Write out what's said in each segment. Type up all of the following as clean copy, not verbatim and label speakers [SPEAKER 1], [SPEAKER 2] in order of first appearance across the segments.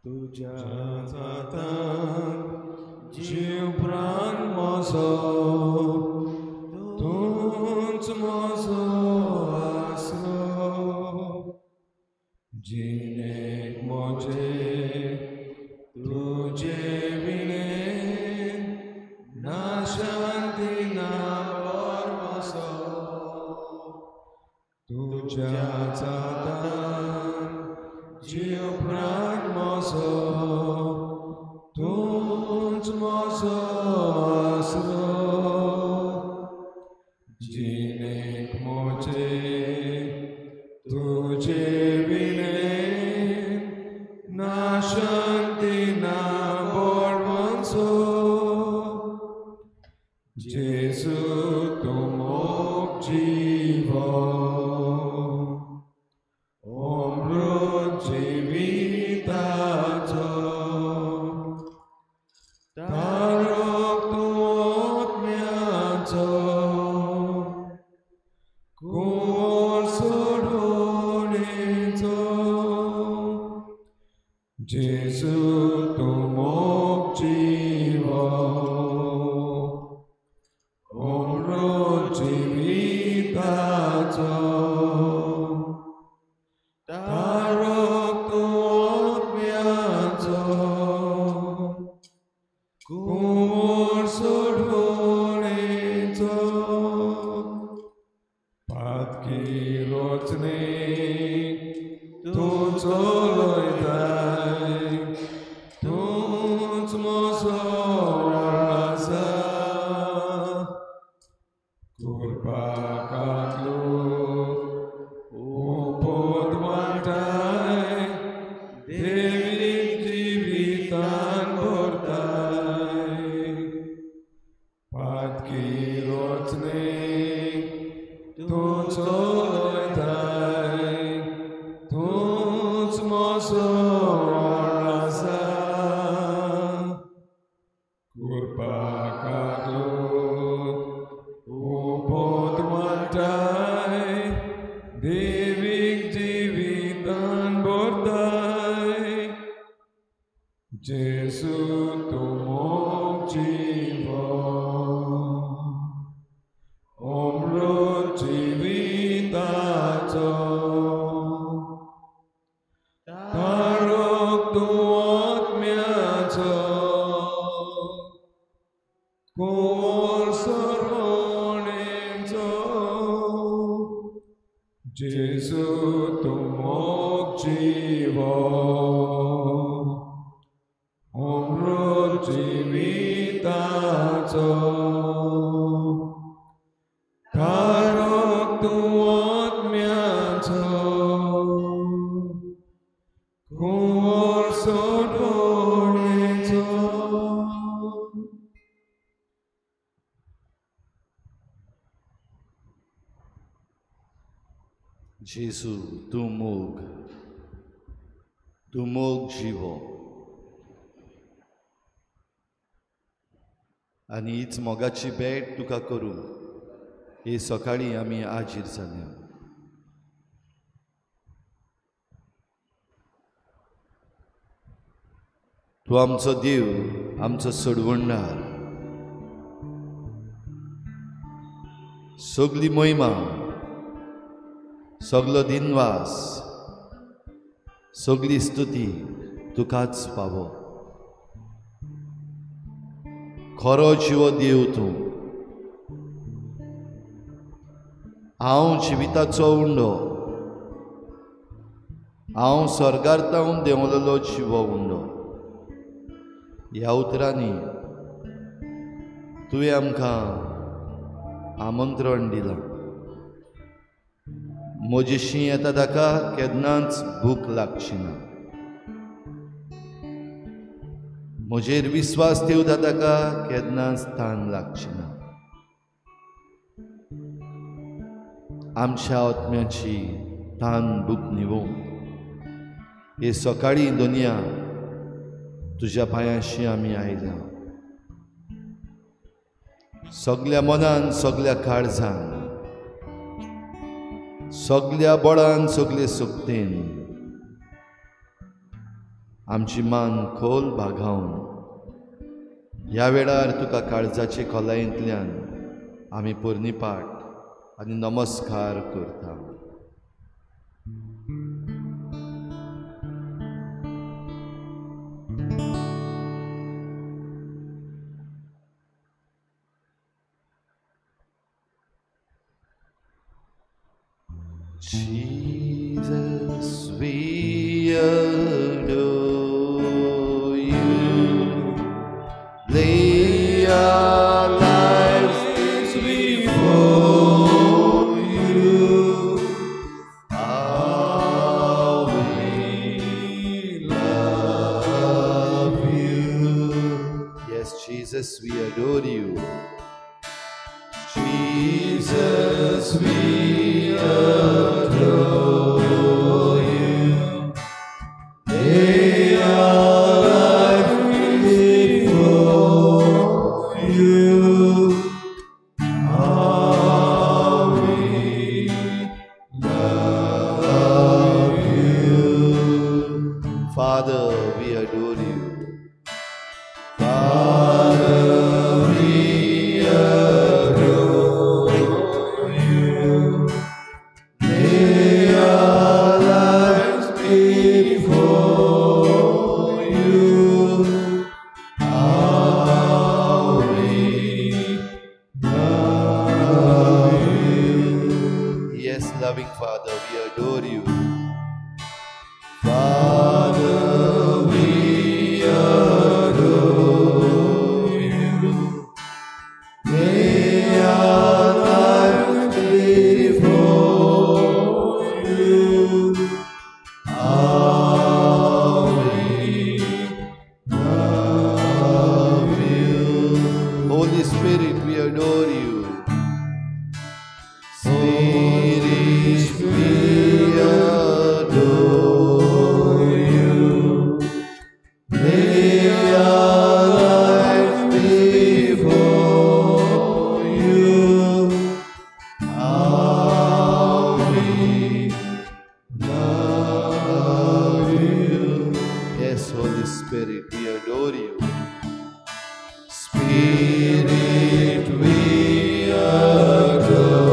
[SPEAKER 1] तुझ्या जातां जीव प्राण म्हजो तूंच म्हजो आसरो जिणेक म्हजे तुजे विणे ना शांती ना परवसो तुझ्या जातां जीव प्राण म्हजो तूंच म्हजो आसरो जिणेक म्हजे तुजे विणे ना शांती ना परवसो जेजू तूं मोग जीवो अमृत जिविताचो तारक तूं आत्म्याचो कुंवर सोडूणेचो जेजू तूं मोग जीवो अमृत जिविताचो तारक तूं आत्म्याचो कुंवर सोडूणेचो पातकी रचने तूं चलयताय तूंच म्हजो आसा करपाक उपद वाटाय देवीक जिवितान भरताय पातकी रचने तूं चलयताय तूंच म्हजो आसा करपाक उपद वाटाय देवीक जिवितान भरताय जेजू तूं मोग जीवो अमृत जिविताचो तारक तूं आत्म्याचो कुंवर सोडूणेचो जेजू तूं मोग जीवो अमृत जिविताचो तारक तूं आत्म्याचो कुंवर सोडूणेचो
[SPEAKER 2] जेजू तूं मोग जिवो आनी हीच मोगाची भेट तुका करूंक हे सकाळीं आमी हाजीर जाल्या तूं आमचो देव आमचो सोडवणदार सगली महिमा सगलो दिनवास सगली स्तुती तुकाच पावो खरो जिवो देव तूं हांव जिविताचो उंडो हांव स्वर्गांतावन देंवलेलो जिवो उंडो ह्या उतरांनी तुवें आमकां आमंत्रण दिलां म्हजेशी येता ताका केन्नाच भूक लागची ना म्हजेर विस्वास ठेवता ताका केन्नाच ताण लागची ना आमच्या आत्म्याची ताण भूक निवोवंक हे सकाळीं दुनिया तुज्या पांयाशी आमी आयल्या सगल्या मनान सगल्या काळजान सगल्या बळान सगले सुक्तेन आमची मान खोल बागावन ह्या वेळार तुका काळजाचे खोलायेंतल्यान आमी पोरनिपाट आनी नमस्कार करता. Jesus, we adore you. Lay our lives before you. How we love you. Yes, Jesus, we adore you. Jesus, we adore you. Lay our lives before you. How we love you. Father, we adore you. Father, we adore you. Lay our lives before you. How we love you. Yes, loving Father, we adore you. Father, we adore you. Lay our lives before you. How we love you. Holy Spirit, we adore you. Spirit, we adore you. Lay our lives before you. How we love you. Yes, Holy Spirit, we adore you. Spirit, we adore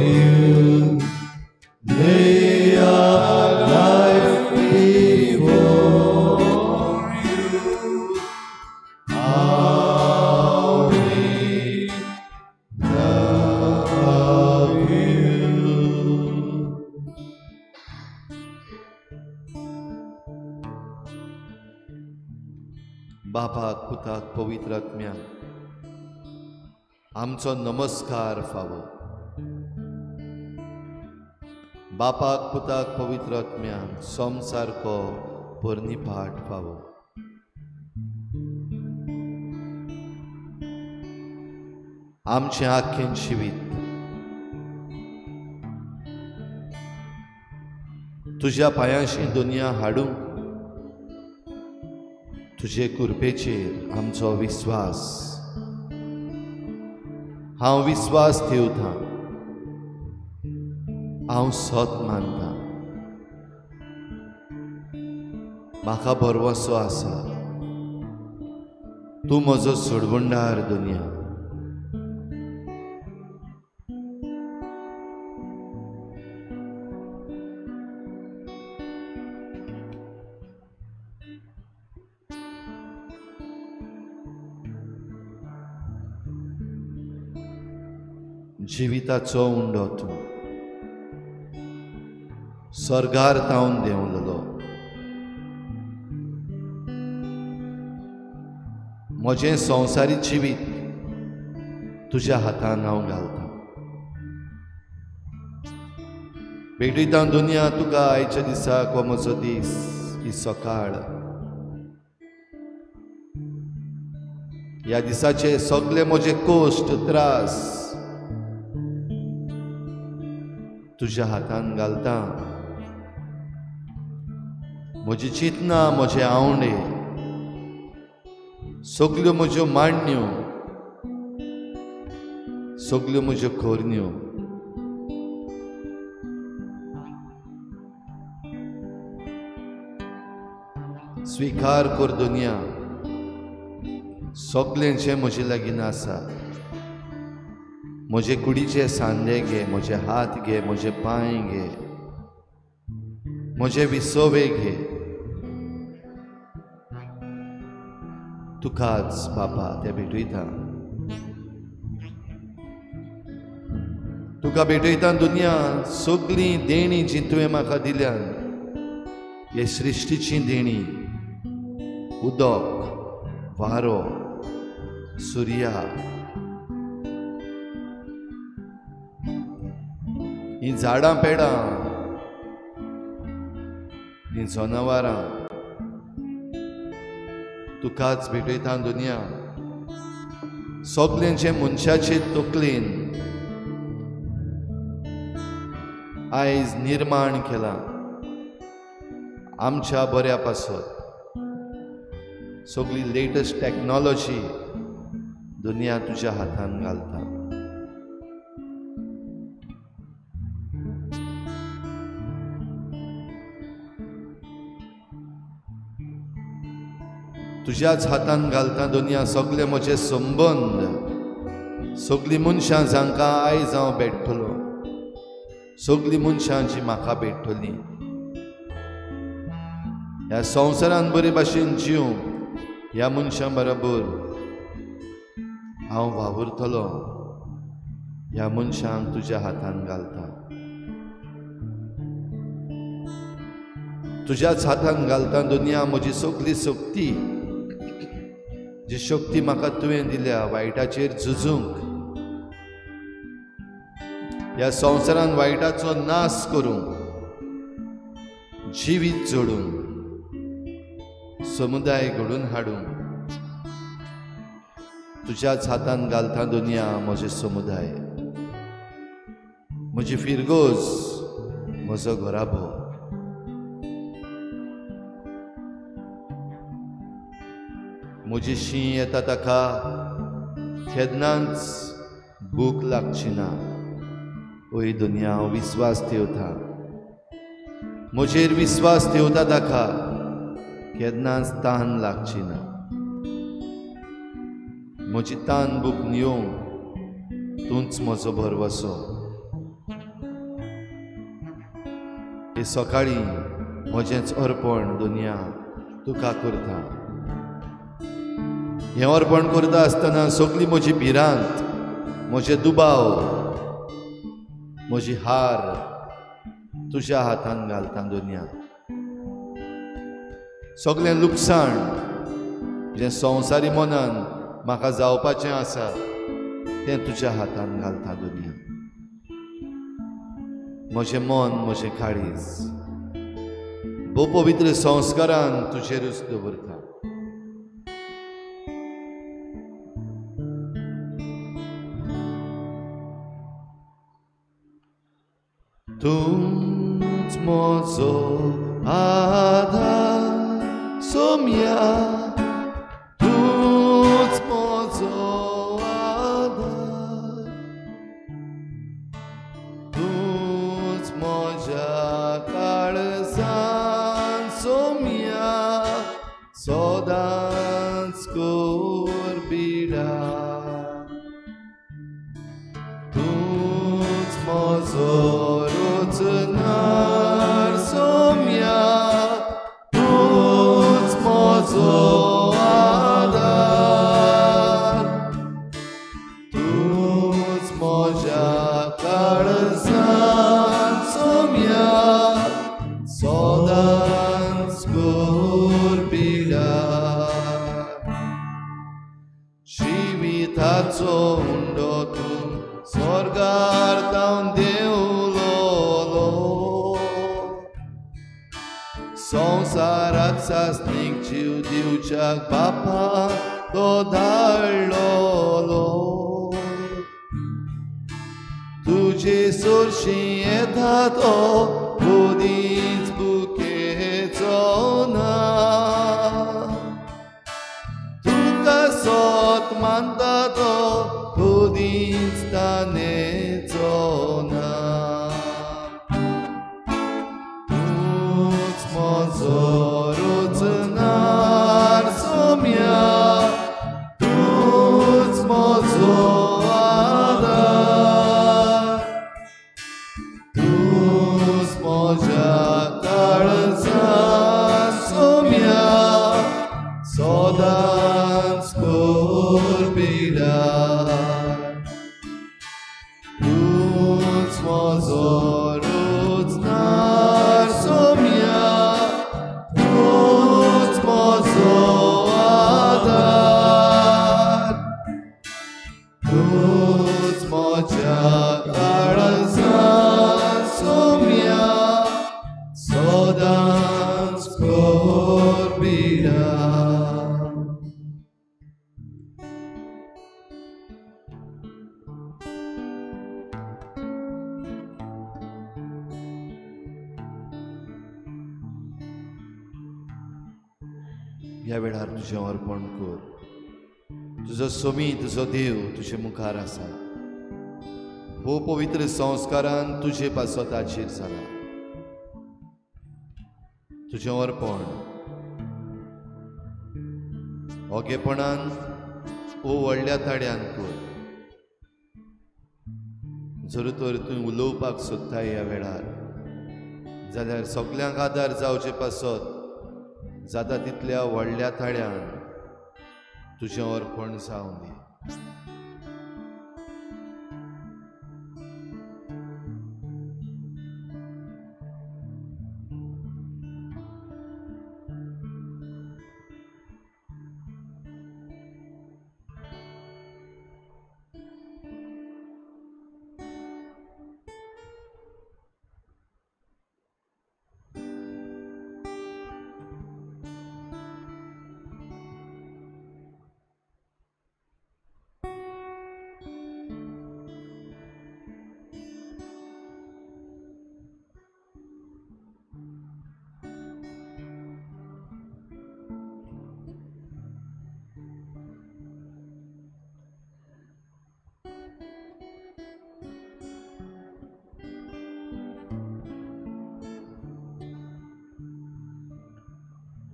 [SPEAKER 2] you. Lay our life before you. How we love you. बापाक पुताक पवित्र आत्म्याक आमचो नमस्कार फावो. बापाक पुताक पवित्र आत्म्याक सोम सारको पोरनिपाट फावो. आमचें आख्खें जिवीत तुज्या पांयाशी दुनिया हाडूंक तुजे कृपेचेर आमचो विश्वास. हांव विश्वास ठेवतां. हांव सत मानतां. म्हाका भरवंसो आसा. तूं म्हजो सोडवंडार दुनिया. जिविताचो उंडो तूं स्वर्गार तावन देंवलेलो. म्हजें संवसारी जिवीत तुज्या हातान हांव घालतां. बेगडीतां दुनिया तुका आयच्या दिसाक हो म्हजो दीस, ही सकाळ, ह्या दिसाचे सगळे म्हजे कश्ट त्रास तुज्या हातान घालतां. म्हजी चिंतना, म्हजे आवंडे, सगल्यो म्हज्यो मांडण्यो, सगल्यो म्हज्यो खोरण्यो स्वीकार कर दुनिया सगळेंचे म्हजे लागीं आसा. म्हजे कुडीचे सांदे घे, म्हजे हात घे, म्हजे पांय घे, म्हजे विसोवे घे. तुकाच बापा ते भेटयता. तुका भेटयता दुनिया सगळी देणी जी तुवें म्हाका दिल्यान. हे सृश्टीची देणी, उदक, वारो, सुर्या, ही झाडां पेडां, ही जनावरां तुकाच भेटयता दुनिया. सगळ्यांचे मनशाचे तकलेन आयज निर्माण केला आमच्या बऱ्या पासत. सगळी लेटेस्ट टेक्नॉलॉजी दुनिया तुज्या हातान घालता. तुज्याच हातान घालता दुनिया सगळे म्हजे संबंध. सगळीं मनशां जांकां आयज हांव भेटतलो, सगळीं मनशां जी म्हाका भेटतलीं, ह्या संवसारान बरे भाशेन जिवंक ह्या मनशां बरोबर हांव वावुरतलो. ह्या मनशांक तुज्या हातान घालता. तुज्याच हातान घालता दुनिया म्हजी सगळी शक्ती, जी शक्ती म्हाका तुवें दिल्या वायटाचेर झुजूंक, ह्या संवसारान वायटाचो नाश करूंक, जिवीत जोडूंक, समुदाय घडून हाडूंक. तुज्याच हातान घालता दुनिया म्हजे समुदाय, म्हजी फिरगोज, म्हजो घोराबो. म्हजी शीं येता ताका केन्नाच भूक लागची ना. ओय दुनिया हांव विस्वास ठेवता, म्हजेर विस्वास ठेवता ताका केन्नाच तान लागची ना. म्हजी तान भूक न्हियोंक तूंच म्हजो भरवसो. हे सकाळीं म्हजेंच अर्पण दुनिया तुका करता. हें अर्पण करता आसतना सगळी म्हजी भिरांत, म्हजे दुबाव, म्हजी हार तुज्या हातान घालता दुनिया. सगळें लुकसाण जें संवसारी मनान म्हाका जावपाचें आसा तें तुज्या हातान घालता दुनिया. म्हजें मन, म्हजें काळीज भोव पवित्र संस्कारान तुजेरूच दवरता. तूंच म्हजो आधार सोम्या, तूंच म्हजो आधार. तूंच म्हज्या काळजान सोम्या, सदांच कोर पिडार. तूंच म्हजो रोजनार सोम्या, तूंच म्हजो आधार. तूंच म्हज्या काळजान सोम्या, सदांच कोर पिडार. जिविताचो हुंडो तूं स्वर्गार जावन देवलो. संवसाराक सासणीक जीव दिवच्याक बापा तो धाडलो. तुजे सोरशीं येता तो कोदींच बुकेचो ना. तुका सोत मानता तो कोदींच तानेचो ना. तूंच म्हजो रोजनार सोम्या सदांच कोरबिरार तूच म्हजो रोजनार सोम्या तूच म्हजो आदार तूच म्हज्या काळजांत सोम्या सदांच कोरबिरार ह्या वेळार तुजें अर्पण कर तुजो सोमी तुजो देव तुजे मुखार आसा हो पवित्र संस्कारान तुजे पासो ताचेर जाला तुजें अर्पण ओगेपणान ओ व्हडल्या ताड्यान कर जर तर तूं उलोवपाक सोदता ह्या वेळार जाल्यार सगल्यांक आदार जावचे पासत जाता तितल्या व्हडल्या ताड्यान तुजें अर्पण जावं दी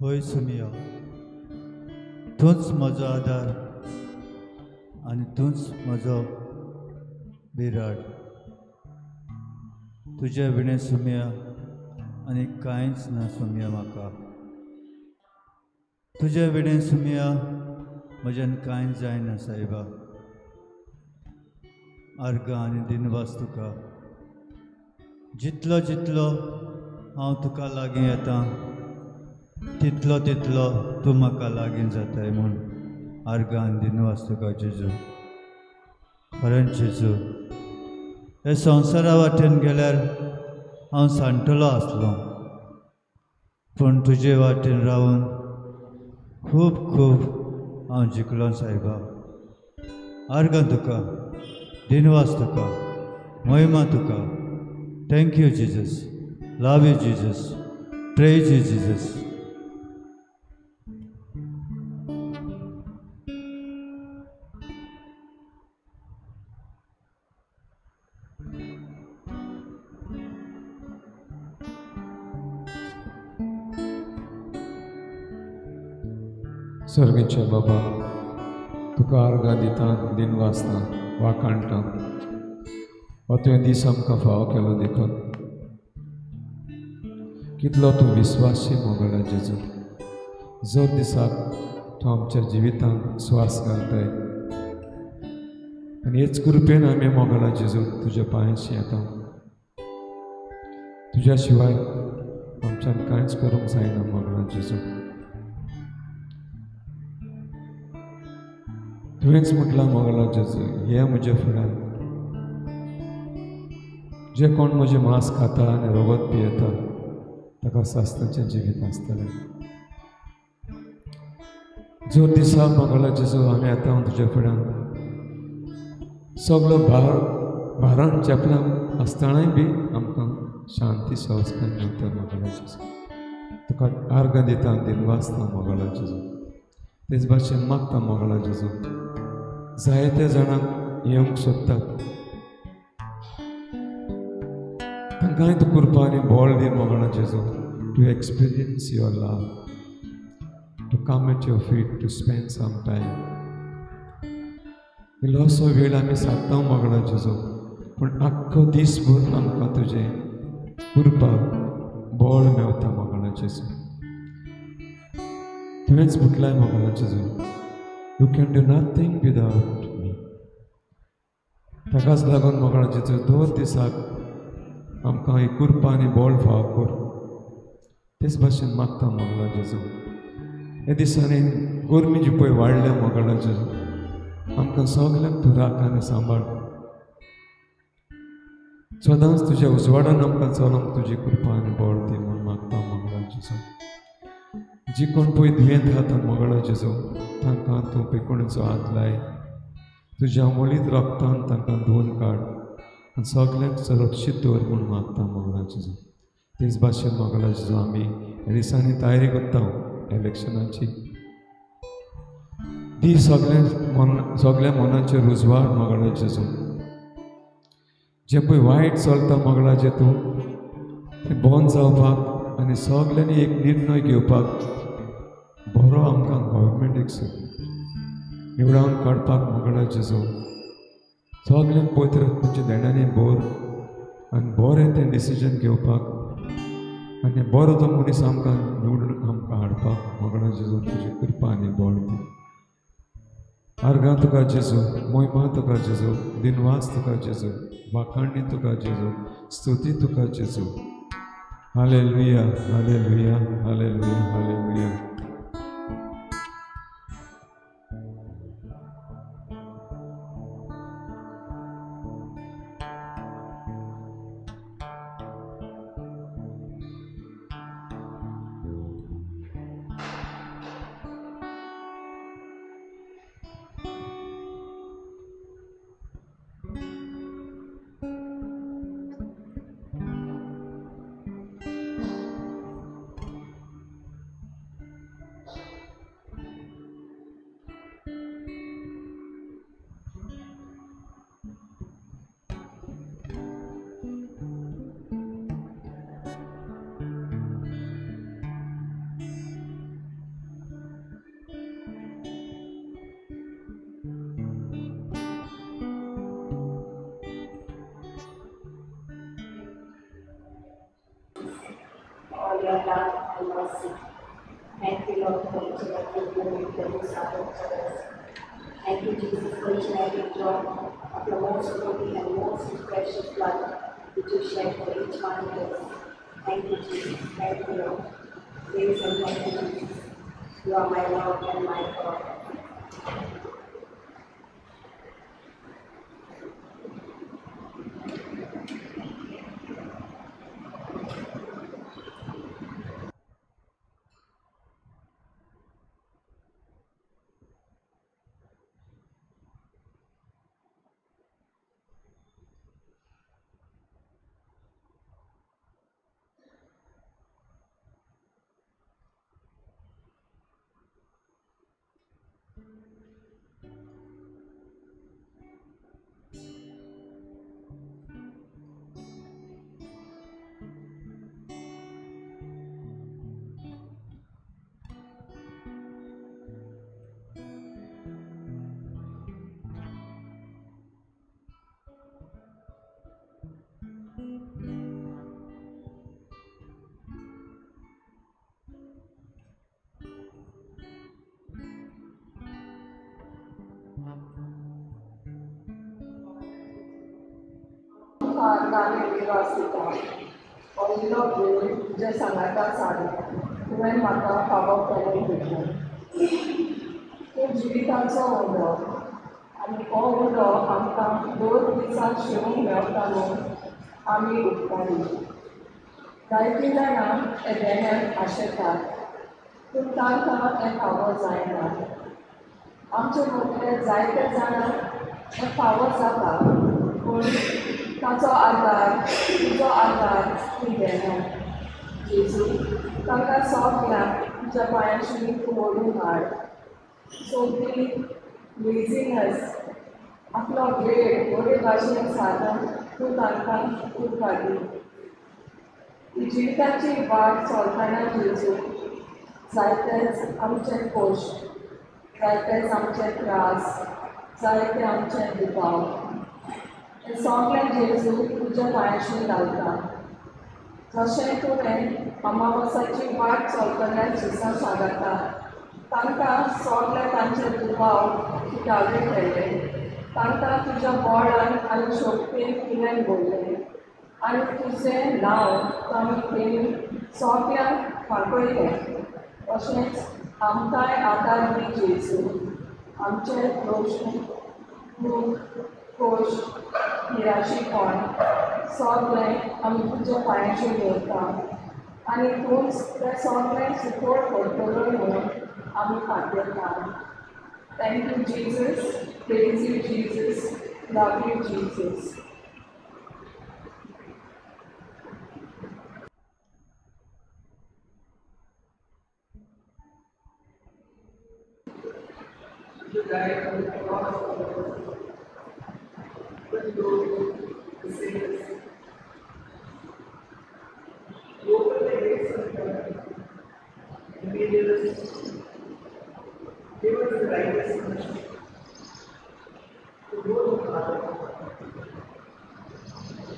[SPEAKER 3] होय सुमिया तूंच म्हजो आदार आनी तूंच म्हजो बिराड तुजे विणे सुमिया आनी कांयच ना सुमिया म्हाका तुजे विणे सुमिया म्हज्यान कांय जायना सायबा आर्गां आनी दिनवास तुका जितलो जितलो हांव तुका लागीं येता तितलो तितलो तूं म्हाका लागीं जाताय म्हूण आर्गान दिनवास तुका जेजू खरेंच जेजू हे संवसारा वाटेन गेल्यार हांव सांठलो आसलो पूण तुजे वाटेन रावून खूब खूब हांव जिखलो सायबा आर्गां तुका दिनवास तुका महिमा तुका thank you Jesus love you Jesus praise you Jesus
[SPEAKER 1] सर्गेचे बाबा तुका आर्गां दिता दिन वाचता वाकाणटा हो तुवें दीस आमकां फावो केलो देखून कितलो तूं विस्वासी मोगला जेजू जर दिसाक तूं आमच्या जिवितांत स्वास घालताय आनी हेच कृपेन आमी मोगला जेजू तुज्या पांयाशी येता तुज्या शिवाय आमच्यान कांयच करूंक जायना मोगला जेजू तुवेंच म्हटलां मोगला जेजू हे म्हजे फुड्यान जे कोण म्हजें मांस खाता आनी रगत पियेता ताका सास्ताचें जिवीत आसतलें जो दिसा मोगला जेजू आमी येता तुज्या फुड्यान सगळो भारान चेपलां आसतनाय बी आमकां शांती संस्कार मेळटा मोगला जेजू तुका आर्गां दिता दिनवासता मोगला जेजू तेच भाशेन मागता मोगला जेजू जायते जाणांक येवंक सोदतात तांकांय तूं कृपा आनी बोळ दी मोगला जेजू to experience your love to come at your feet to spend some time इल्लोसो वेळ आमी साधता मोगला जेजू पूण आख्खो दीसभर आमकां तुजें कृपा बोळ मेवता मोगला मोगळा जेजू तुवेंच म्हटलाय मोगळा जेजू you can do nothing without me ताकाच लागून मोगळा जेजू दर दिसाक आमकां ही कृपा आनी बोळ फाव कर तेच भाशेन मागता मोगळा जेजू हे दिसांनी गोरमी जी पळय वाडल्या मोगळा जेजू आमकां सगल्यांक तूं राख आनी सांबाळ सदांच तुज्या उजवाडान आमकां चलोंक तुजी कृपा आनी बोळ दी म्हूण मागता मोगळा जेजू जी कोण पळय दुयेंत आहात मोगळा जेजू तांकां तूं पिकोणेचो हात लाय तुज्या अमोलीत रक्तान तांकां धुवन काड आनी सगल्यांक सुरक्षीत दवर म्हूण मागता मोगळा जेजू तेच भाशेन मोगळा जेजू आमी ह्या दिसांनी तयारी करता इलेक्शनाची दी सगळ्या मनाचेर उजवाड मोगळा जेजू जे पळय वायट चलता मोगळा जेजू तें बंद जावपाक आनी सगल्यांनी एक निर्णय घेवपाक बरो आमकां गव्हर्मेंट एक निवडावन काडपाक मोगळा जेजू सगल्यांक पवित्र तुमच्या देण्यानी बोर आनी बरें तें डिसिजन घेवपाक आनी बरो तो मनीस आमकां निवडून आमकां हाडपाक मोगळा जेजू तुजी कृपा आनी बोळ दी आर्गां तुका जेजू मोहिमा तुका जेजू दिनवास तुका जेजू वाखाणणी तुका जेजू स्तुती तुका जेजू hallelujah hallelujah hallelujah hallelujah
[SPEAKER 4] all your love and mercy. Thank you, Lord, for each and every moment that you started for us. Thank you, Jesus, for each and every drop of your most holy and most precious blood which you shed for each one of us. Thank you, Jesus. Thank you, Lord. Praise and thank you, Jesus. You are my Lord and my God.
[SPEAKER 5] नामे निवासिता पयलो वेळ तुज्या सांगाता साडी तुवें म्हाका फावो करून दिलो तूं जिविताचो उलो आनी हो उलो आमकां दोन दिसां शिवूंक मेळटा न्हू आमी उपकारी जायतीं जाणां एदेण्यान आशेतात पूण तांकां हें फावो जायना आमचे मदले जायते जाणांक हें फावो जाता पूण ताचो आदार तुजो आदार तूं घेना जेजू तांकां सगल्यांक तुज्या पांयाशी तूं ओडून हाड सो ती लेजिनस आपलो वेळ बरे भाशेन साधन तूं तांकां उरपा दी ही जिविताची वाट चलतना जेजू जायतेच आमचे कोश्ट जायतेच आमचे त्रास जायते आमचे दुबाव हे सगळे जेजू तुज्या पांयाशी घालता जशें तुवें अमावसाची वाट चलतल्या दिसा सांगता तांकां सोगले तांचे दुबाव सुटावे केले तांकां तुज्या बोडान आनी शोकतेन कितें बोललें आनी तुजें नांव तांणी तेणी सोगल्यांक फाटयलें तशेंच आमकांय आदार दी जेजू आमचे दोश दूख खोश निराशीपण सोगलें आमी तुज्या पांयाचेर दवरता आनी तूंच तें सोगलें सुकोड करतलो म्हणून आमी खातीरता. Thank you, Jesus. Praise you, Jesus. Love you, Jesus.
[SPEAKER 6] You died on the cross for us. But Lord, the sinners, you opened the gates of heaven and made us, gave us the righteousness to go to the Father.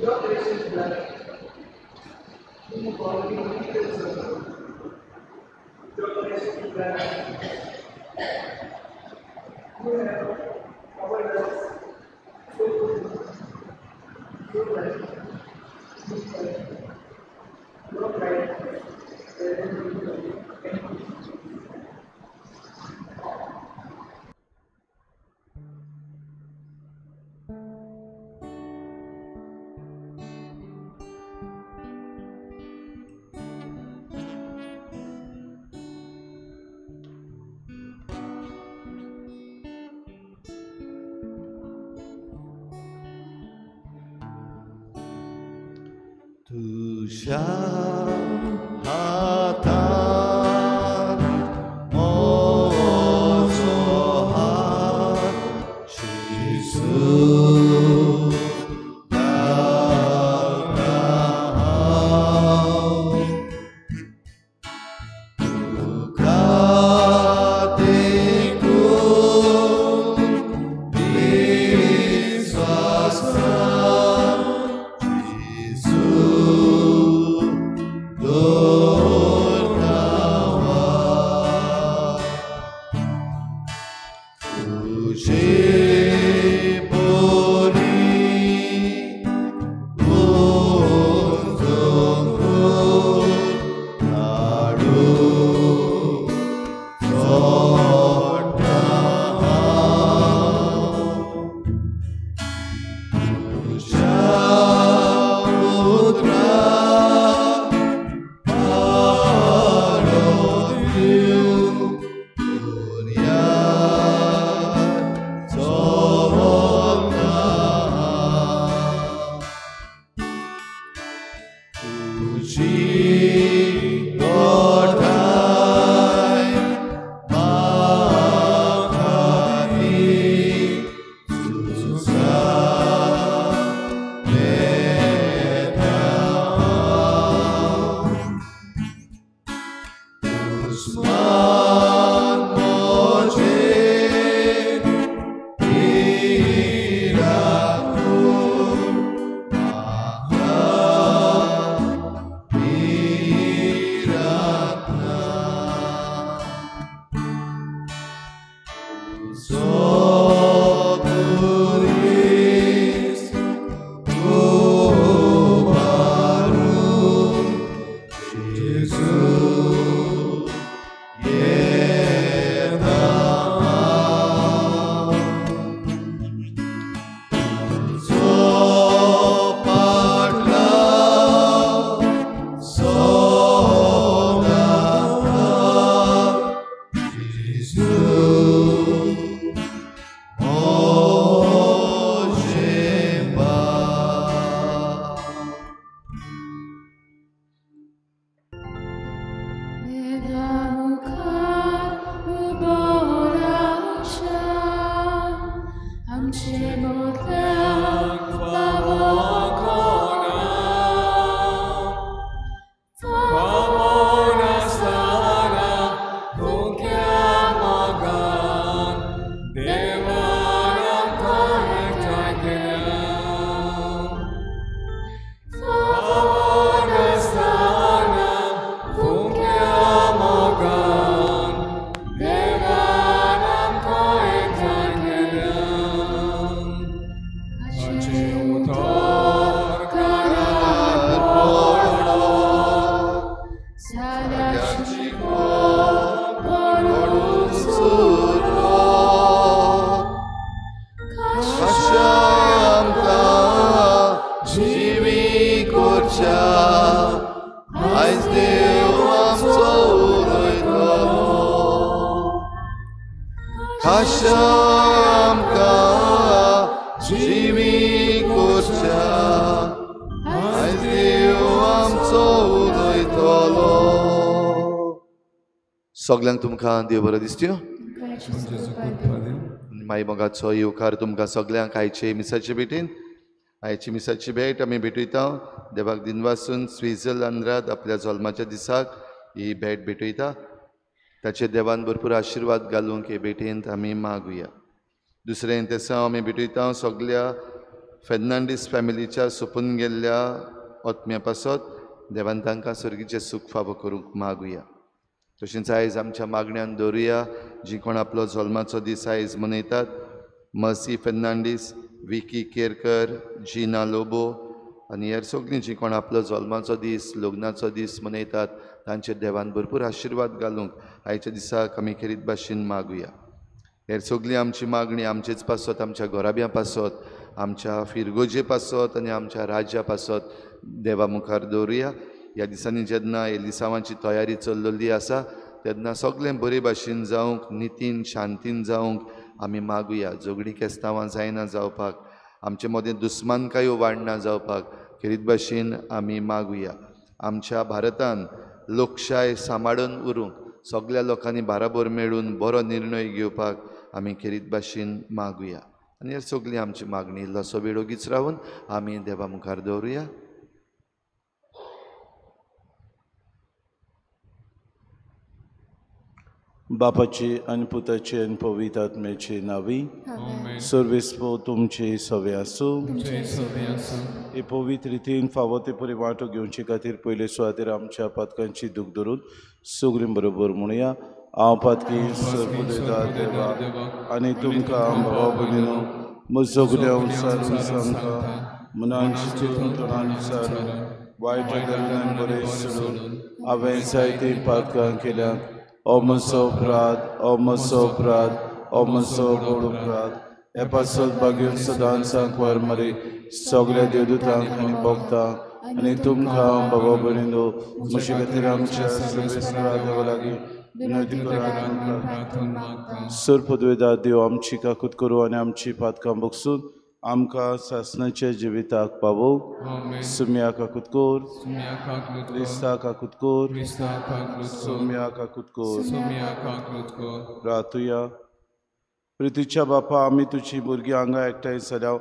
[SPEAKER 6] Your precious blood, in the quality of people's love, your precious blood, you have covered us so good, so right, so right, no right, wherever you go.
[SPEAKER 2] तुझ्या हातात mojo हात जेजू दाता तुका देखून विश्वास Jesus, yeah. खाशा आमकां जिवीक उर्जा आयज देव आमचो उलयतलो. सगल्यांक तुमकां देव बरो दिसत्यो. माई मोगाचो येवकार तुमकां सगल्यांक आयचे मिसाचे भेटेन. आयची मिसाची भेट आमी भेटयता देवाक दिनवासून स्वित्झर्लंडांत आपल्या जल्माच्या दिसाक ही भेट भेटयता. ताचे देवान भरपूर आशिर्वाद घालूंक हे भेटेंत आमी मागुया. दुसरें तेसा आमी भेटयता सगल्या फेर्नांडीस फॅमिलीच्या सोंपून गेल्ल्या आत्म्या पासत देवान तांकां सर्गीचें सूख फावो करूंक मागुया. तशेंच आयज आमच्या मागण्यांत दवरुया जी कोण आपलो जल्माचो दीस आयज मनयतात. मर्सी फेर्नांडीस, विकी केरकर, जिना लोबो आनी हेर सगळीं जी कोण आपलो जल्माचो दीस लग्नाचो दीस मनयतात तांचे देवान भरपूर आशिर्वाद घालूंक आयच्या दिसाक आमी खेरीत भाशेन मागुया. हेर सगळीं आमची मागणी आमचेच पासत, आमच्या घोराब्यां पासत, आमच्या फिरगोजे पासत आनी आमच्या राज्या पासत देवा मुखार दवरुया. ह्या दिसांनी जेन्ना एलिसांवाची तयारी चल्लेली आसा तेन्ना सगळें बरे भाशेन जावंक, नितीन शांतीन जावंक आमी मागुया. झगडीं केस्तांवां जायना जावपाक, आमचे मदें दुस्मानकायो वाडना जावपाक खेरीत भाशेन आमी मागुया. आमच्या भारतान लोकशाय सांबाळून उरूंक सगळ्या लोकांनी बाराबर मेळून बरो निर्णय घेवपाक आमी खेरीत भाशेन मागुया. आनी हेर सगळीं आमची मागणी इल्लोसो वेळ ओगीच रावन आमी देवा मुखार दवरुया.
[SPEAKER 7] बापाची आनी पुताची आनी पवित्र आत्म्याची नावी सर्वेस्पो तुमची सवे आसूं. हे पवित्र रितीन फावो ते परी वांटो घेवचे खातीर पयले सुवातेर आमच्या पातकांची दूख धरून सगळीं बरोबर म्हणुया. हांव पातकी सर्वोदयता देवा आनी तुमकां भावा भगिनो म्हजो सगळ्या उसारून सांगता मनांची चिंतून तोंडान विचारून वायट कडल्यान बरें सोडून हांवें जायती पातकां केल्यात. ओ म्हजो अपराध, ओ म्हजो अपराध, ओ म्हजो गोड अपराध. हे पासत बागेन सदांच सांग वर मारी सगळ्या देवदूतांक आनी भक्तांक आनी तुमकां बाबा भगिनो म्हजे खातीर आमच्या सर्वेस्परा देवा लागीं विनंती करात. सर्पद्वेदा देव आमची काकूत करूं आनी आमची पातकां बगसून आमकां सासणाच्या जिविताक पावो. सुम्या काकूत कोर, क्रिस्ता काकूत कोर, सुम्या काकूत कोर. प्रार्थुया. प्रितीच्या बापा आमी तुजी भुरगीं हांगा एकठांय जाल्याव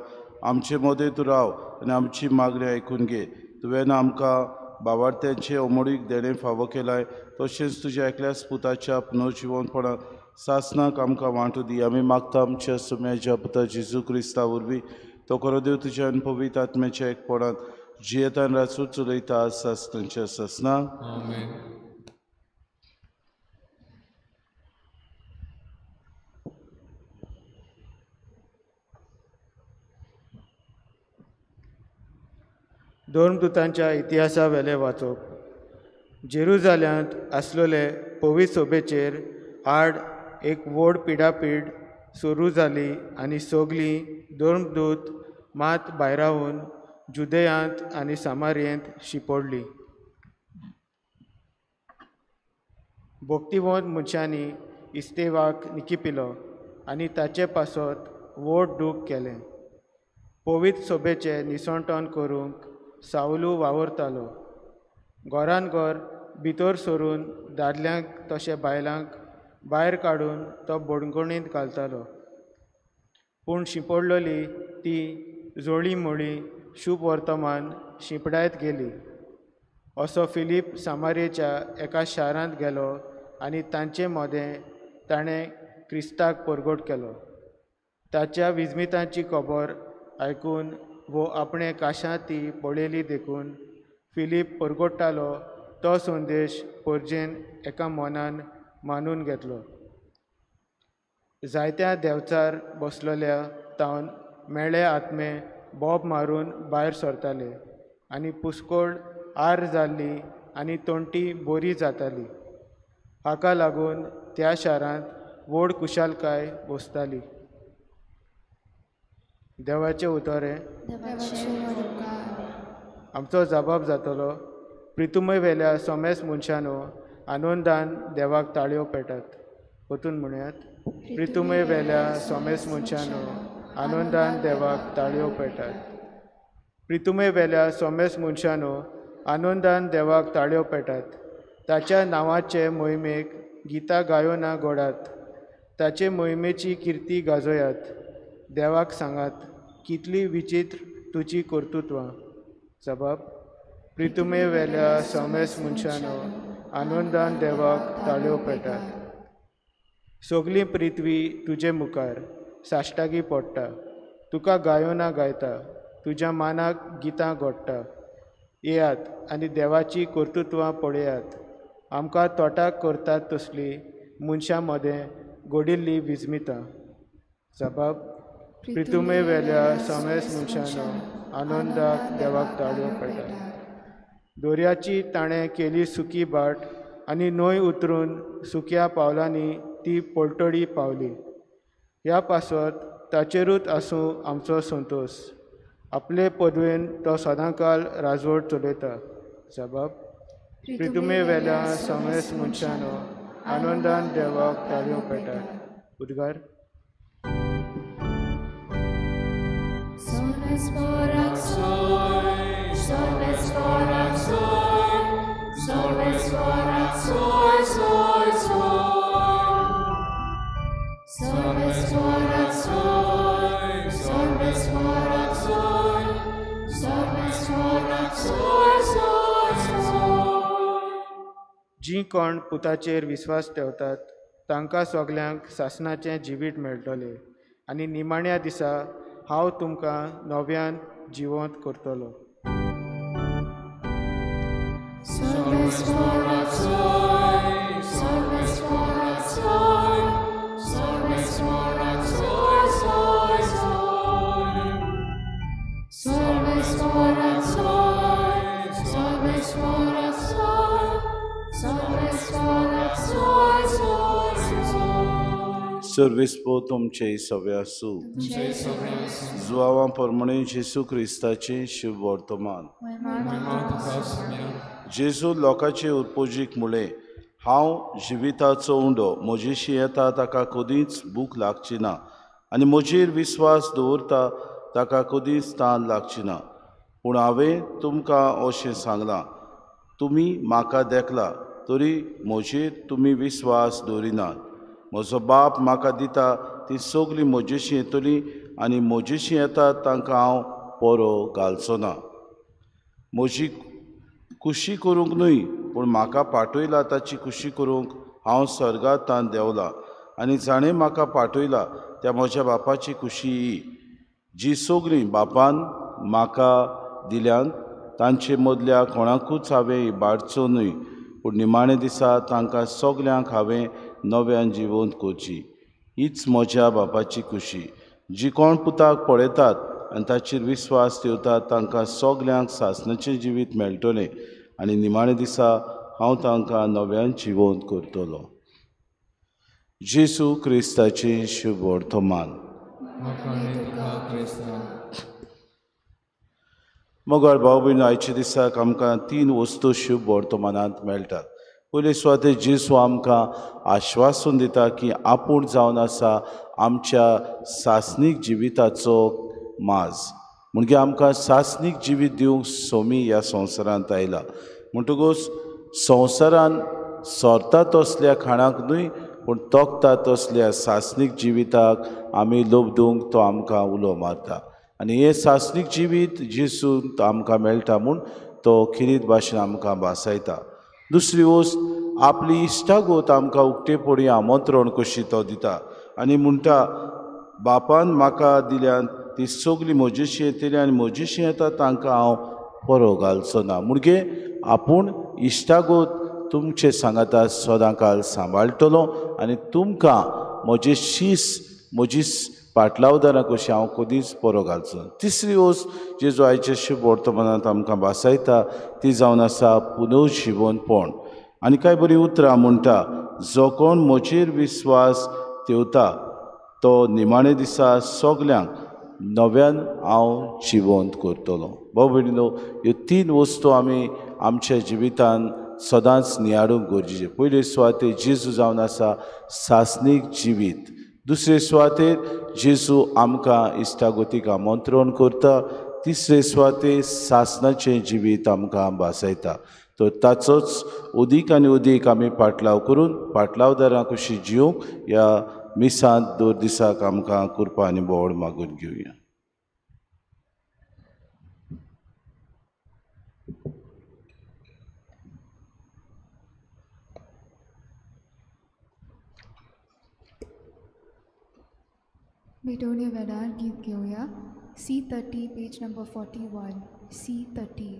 [SPEAKER 7] आमचे मदें तूं राव आनी आमची मागणी आयकून घे. तुवें आमकां भावार्थ्यांचे ओमोडीक देणें फावो केलाय तशेंच तुज्या एकल्याच पुताच्या पुनर्जिवनपणाक सासणाक आमकां वांटो दी. आमी मागता आमच्या सुम्याच्या पुता जेजू क्रिस्ता वरवीं तो खरो देव तुज्या आनी पवित्र आत्म्याच्या एकपणांत जियेतान राचून चलयता सासणाच्या सासणाक.
[SPEAKER 8] धर्मदुतांच्या इतिहासा वेले वाचप. जेरुजाल्यांत आसलेले पवित्र सोबेचेर आड एक व्हड पिडापीड सुरू जाली आनी सगळीं धर्मदूत मात भायर रावन जुदेयांत आनी सामारियेंत शिंपडली. भक्तिवंत मनशांनी इस्तेवाक निकिपिलो आनी ताचे पासत व्हड दूख केलें. पवित्र सोबेचें निसणटण करूंक सावलू वावरतालो. घरान घर भितर सरून दादल्यांक तशें बायलांक भायर काडून तो बडगणींत घालतालो. पूण शिंपडलेली ती जोळी मोळी शुभ वर्तमान शिंपडायत गेली. असो फिलीप सामारियेच्या एका शारांत गेलो आनी तांचे मदें ताणें क्रिस्ताक परगट केलो. ताच्या विजमितांची खबर आयकून वो आपणे काशांत ती पळयली देखून फिलीप परगट्टालो तो संदेश परजेन एका मनान मानून घेतलो. जायत्या देंवचार बसलेल्या तावन मेळे आत्मे बोब मारून भायर सरताले आनी पुस्कोळ आर जाल्ली आनी तोंटी बरी जाताली. हाका लागून त्या शारांत व्हड कुशालकाय बसताली. देवाचें उतोरें. आमचो जबाब जातलो. प्रितुमय वेल्या सोमेस मनशानो आनंदान देवाक ताळयो पेटात. परतून म्हणयात. प्रितुमे वेल्या सोमेस मनशानो आनंदान देवाक ताळयो पेटात. प्रितुमे वेल्या सोमेस मनशानो आनंदान देवाक ताळयो पेटात. ताच्या नांवाचे मोहिमेक गितां गायोना गोडात. ताचे मोहिमेची किर्ती गाजोयात. देवाक सांगात कितली विचित्र तुजी कर्तुत्वां. जबाब प्रितुमे वेल्या सोमेस मनशानो आनंदान देवाक ताळयो पेटात. सगली पृथ्वी तुजे मुखार साश्टागी पडटा. तुका गायोना गायता. तुज्या मानाक गितां घोडटा. येयात आनी देवाची कर्तुत्वां पळयात. आमकां तोटाक करतात तसली मनशां मदें घोडिल्ली विजमितां. जबाब प्रितुमे वेल्या सोमेस मनशानो आनंदाक देवाक ताळयो पेटात. दोर्याची ताणें केली सुकी बाट आनी न्हंय उतरून सुक्या पावलांनी ती पलतडी पावली. ह्या पासत ताचेरूच आसूं आमचो संतोश. आपले पदवेन तो सदांकाल राजवट चलयता. जबाब प्रितुमे वेल्या सोमेस मनशानो आनंदान देवाक ताळयो पेटात. उद्गार जी कोण पुताचेर विस्वास ठेवतात तांकां सगल्यांक सासणाचें जिवीत मेळटलें आनी निमाण्या दिसा हांव तुमकां नव्यान जिवंत करतलो.
[SPEAKER 7] सर्वेस्पो तुमचे सवे आसूं. जुवावां प्रमाणे जेसू क्रिस्ताचें शुभ वर्तमान. जेजू लोकांचे उत्पोजीक मुळे हांव जिविताचो उंडो म्हजेशी येता ताका कधीच भूक लागची ना आनी म्हजेर विस्वास दवरता ताका कधीच ताण लागची ना. पूण हांवें तुमकां अशें सांगलां, तुमी म्हाका देखला तरी म्हजेर तुमी विस्वास दवरिनात. म्हजो बाप म्हाका दिता ती सगळीं म्हजेशी येतलीं आनी म्हजेशी येतात तांकां हांव परो घालचो ना. म्हजी खुशी करूंक न्हय पूण म्हाका पाठयला ताची खुशी करूंक हांव सर्गांतान देंवला आनी जाणें म्हाका पाठयला त्या म्हज्या बापाची खुशी ही, जी सगळीं बापान म्हाका दिल्यान तांचे मदल्या कोणाकूच हांवें इबाडचो न्हय पूण निमाणे दिसा तांकां सगल्यांक हांवें नव्यान जिवंत करची. हीच म्हज्या बापाची खुशी. जी कोण पुताक पळयतात आनी ताचेर विस्वास ठेवतात तांकां सगल्यांक सासणाचें जिवीत मेळटलें आनी निमाणे दिसा हांव तांकां नव्यान जिवंत करतलो. जेसू क्रिस्ताचें शुभ वर्तमान. मोगाळ भाव भयण, आयच्या दिसाक आमकां 3 वस्तू शुभ वर्तमानांत मेळटात. पयले सुवातेर जेसू आमकां आश्वासन दिता की आपूण जावन आसा आमच्या सासणीक जिविताचो माज. म्हणजे आमकां सासणीक जिवीत दिवंक सोमी ह्या संवसारांत आयला. म्हणटकूच संवसारान सोरता तसल्या खाणाक न्हय पूण तोखता तसल्या सासणीक जिविताक आमी लोबदूंक तो आमकां उलो मारता. आनी हें सासणीक जिवीत जेसून आमकां मेळटा म्हूण तो खिरीत भाशेन आमकां भासायता. दुसरी वस्त, आपली इश्टागोत आमकां उक्तेपणी आमंत्रण कशी तो दिता आनी म्हणटा, बापान म्हाका दिल्यान ती सगळीं म्हजेशी येतली आनी म्हजेशी येता तांकां हांव परो घालचो ना. म्हणजे आपूण इश्टागोत तुमचे सांगाता सदांकाळ सांबाळटलो आनी तुमकां म्हजे म्हजी पाटलावदारां कशी हांव कधीच परो घालचो. तिसरी वस्त जेजू आयच्या शुभ वर्तमानांत आमकां भासायता ती जावन आसा पुनर्जिवनपण. आनी कांय बरीं उतरां म्हणटा, जो कोण म्हजेर विस्वास ठेवता तो निमाणे दिसा सगल्यांक नव्यान हांव जिवंत करतलो. भाव भयणीनो, ह्यो 3 वस्तू आमी आमच्या जिवितांत सदांच नियाळूंक गरजेचें. पयले सुवातेर जेजू जावन आसा सासणीक जिवीत. दुसरे सुवातेर जेजू आमकां इश्टागतीक आमंत्रण करता. तिसरे सुवातेर सासणाचें जिवीत आमकां भासयता. तर ताचोच अदीक आनी अदीक आमी पाटलाव करून पाटलावदारां कशीं जिवंक ह्या मिसांत दर दिसाक आमकां कृपा आनी बोड मागून घेवया.
[SPEAKER 9] बेटोने वेडार गीत घेऊया. C30 page number 41. C30.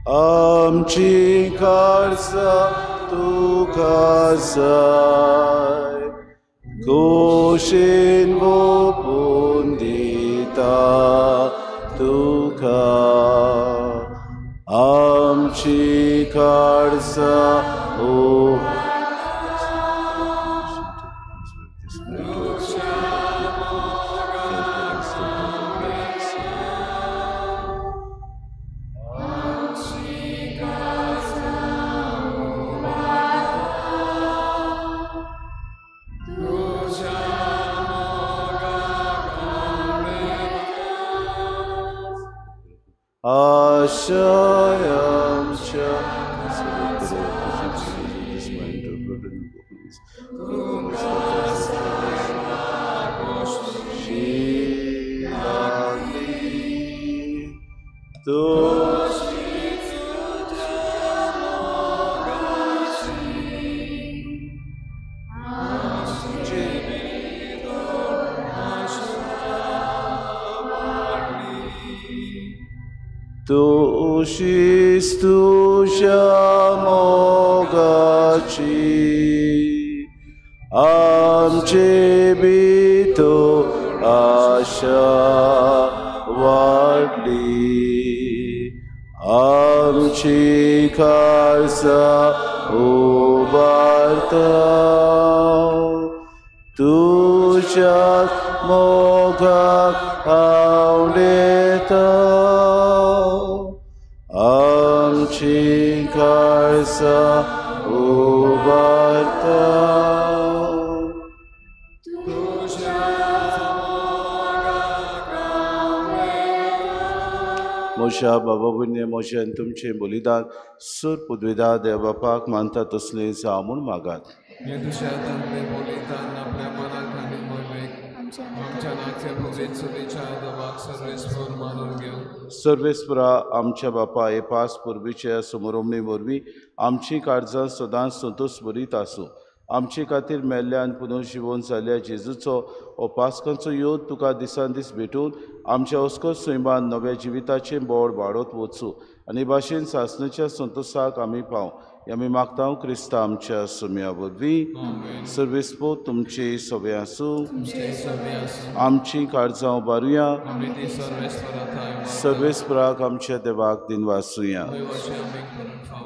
[SPEAKER 7] आमची कारसा तुका जाय, खोशेन ओपून दिता तुका. आमची कारसा तुशीस तुझ्या मोगाची आमचे भितो आशा वाडली. आमची खासा उबारता तुझ्या मोगाक आवडेता. आमची काळसा उबारता मोशा बाबा बुन्य मोशान तुमचे बलिदान सूर पदवीदार देव बापाक मानता तसलें जावं म्हूण मागात. सर्वेस्परा आमच्या बापा हे पास पुर्वीच्या समोरमणी वरवीं आमची काळजां सदांच संतोश भरीत आसूं. आमचे खातीर मेल्ल्यान पुनर्जिवन जाल्ल्या जेजूचो हो पास्कांचो योद तुका दिसान दीस भेटून आमच्या अस्कोच सैमान नव्या जिविताचें बोड वाडत वचूं आनी भाशेन सासणेच्या संतोशाक आमी पाव. आमी मागता क्रिस्ता आमच्या सुम्या वरवीं. सर्वेस्पो तुमचे सवे आसूं. आमची काळजां उबारुया. सर्वेस्पराक आमच्या देवाक दिन वासुया.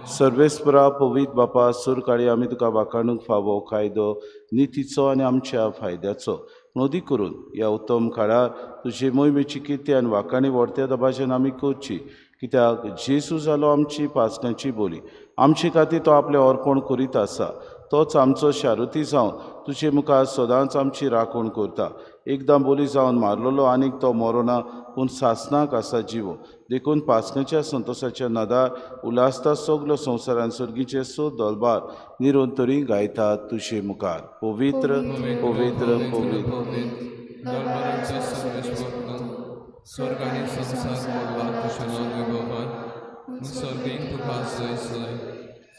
[SPEAKER 7] सर्वेस्परा पवित्र बापा सूर काळी आमी तुका वाखाणूंक फावो कायदो नितीचो आनी आमच्या फायद्याचो नोंदी करून ह्या उत्तम काळार तुजे मोहिमेची किर्ती आनी वाखाणी व्हरत्या दबाज्यान आमी करची. कित्याक जेजू जालो आमची पासकांची बोली. आमचे खातीर तो आपलें अर्पण करीत आसा. तोच आमचो शारुती जावन तुजे मुखार सदांच आमची राखण करता. एकदां बोली जावन मारलेलो आनीक तो मरोना पूण सासणाक आसा जिवो. देखून पासकांच्या संतोशाच्या नदार उलासता सगलो संवसारान सर्गीचे सो दलबार निरंतरी गायतात तुजे मुखार. पवित्र पवित्र पवित्र
[SPEAKER 1] स्वर्ग आनी संसार बोलवा तुझ्या नाव विभवान सर्गीक तुका जय जय.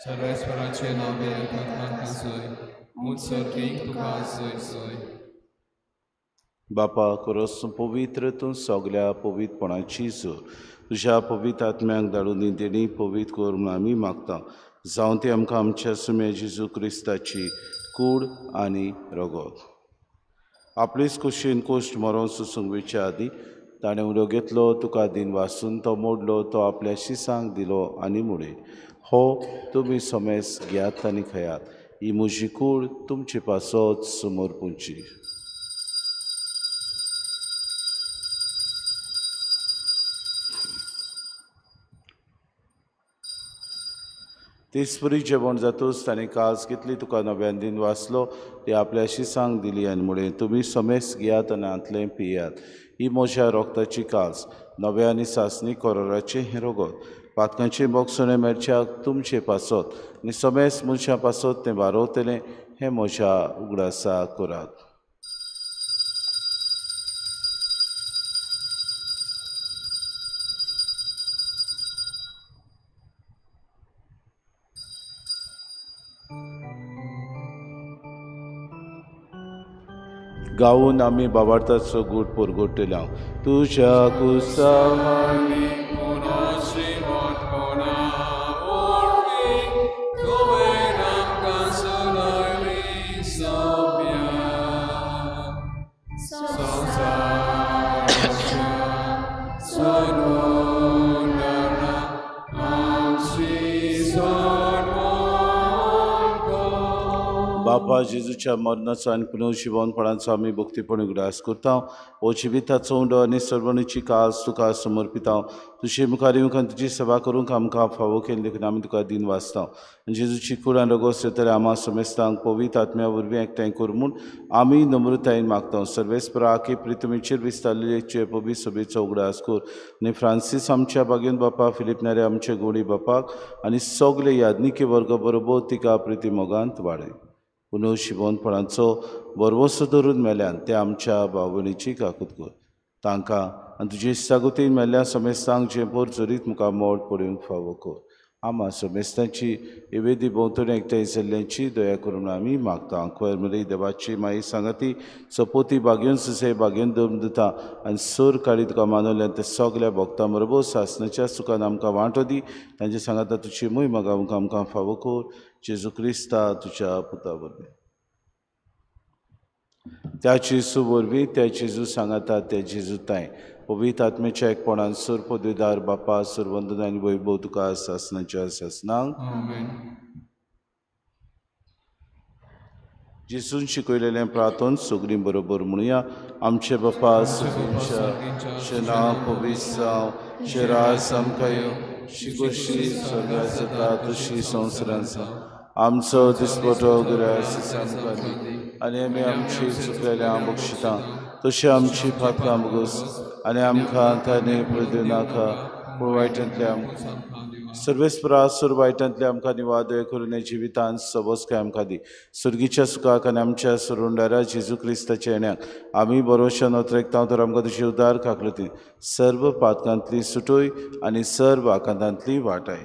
[SPEAKER 1] सर्वेस्पराचे नावे आयकतात जय. मुझ सर्गीक तुका जय जय.
[SPEAKER 7] बापा खरोच पवित्र तूं सगल्या पवित्रपणाची जोर तुज्या पवित्र आत्म्याक धाडून तेणी पवित्र कर म्हूण आमी मागता. जावं ती आमकां आमच्या सुम्या जेजू क्रिस्ताची कूड आनी रगत. आपलीच कुशीन कोश्ट मरोन सुसूंक आदी ताणें उडो घेतलो, तुका दिन वाचून तो मोडलो, तो आपल्या शिसांक दिलो आनी मुडे. हो तुमी सोमेस घेयात आनी खयात. ही म्हजी कूड तुमचे पासत समोर पुंची. तिसपुरी जेवण जातूच ताणें कास कितली तुका नव्यान दिन वाचलो ती आपल्या शिसांक दिली आनी मुळे तुमी सोमेस घेयात आनी आंतलें पियात. ही म्हज्या रोगताची कास, नव्या आनी सासणी कोरोराचें हें रगत. पातकांचे बोगसणे मेरच्याक तुमचे पासत आनी सोमेस मनशां पासत तें वारोवतलें हें म्हज्या उगडासा करात. गावून आमी बाबार्थाचो गूट परगोट्टले. तुज्या कुसावानी बापा जेजूच्या मरणाचो आनी पुनर्जिवनपणाचो आमी भक्तीपण उगडास करता. हो जिविताचो उंडो आनी सर्वणीची कास तुका समर्पिता. तुजे मुखार येवंक तुजी सेवा करूंक आमकां फावो केले देखून आमी तुका दिन वाचता. जेजूची कूड आनी रगत येतले आम्हा समेस्तांक पवित्र आत्म्या वरवीं एकठांय कर म्हूण आमी नम्रतायेन मागता. सर्वेस्परा की प्रितमेचेर विस्तारलेचे पवित्र सभेचो उगडास कर आनी फ्रांसीस आमच्या बागेन बापा, फिलीप नेरे आमचे गोडी बापाक आनी सगळे यादनिके वर्ग बरोबर तिका प्रिती मोगांत वाडय. पुनर्जिवनपणाचो बरवसो धरून मेल्यान ते आमच्या भाव भयणीची काकूत कर. तांकां आनी तुजे इश्टागतीन मेल्ल्या समेस्तांक जे पोर जोरीत मुखार मोड पडूंक फावो कर. आम्हा समेस्तांची येवेदी भोंवतणी एकठांय जाल्ल्यांची दया करून आमी मागता. खोयर मरे देवाची माई सांगाती सपोती बागेन सुसे बागेन दम दिता आनी सोर काडी तुका मानवल्या ते सगल्या भक्तां बरोबर सासणाच्या सुखान आमकां वांटो दी. तांचे सांगाता तुजी मोहीम गावूंक आमकां फावो कर. जेजू क्रिस्ता तुज्या पुता वरवीं. त्या जेजू वरवीं त्या जेजू सांगाता त्या जेजू ताय पवित्र आत्म्याच्या एकपणान सुर पदवीदार बापा सुरवंदन आनी वैभव तुका सासणाच्या सासणांक जेजून शिकयलेलें प्रार्थन सगळीं बरोबर म्हणुया. आमचे बापा सुखींच्या शेना पवित्र जावं शेरास आमकां यो शिकोशी स्वर्गात जाता तशी संवसारांत जावं. आमचो दिसपटो गिरायस आमकां दी आनी आमी आमची चुकलेल्या बक्षिता तशी आमची पातकां बगस आनी आमकां ताणे पळय नाका पूण वायटांतल्या सर्वेस्परा सुर वायटांतल्या आमकां निवादय करून जिवितांत सबस्काय आमकां दी. सुर्गीच्या सुखाक आनी आमच्या सुरुंडारा जेजू क्रिस्ताच्या येण्याक आमी बरोवशान नोतरेकता तर आमकां तुजी उदार काकलती सर्व पातकांतली सुटोय आनी सर्व आकांतांतली वाटाय.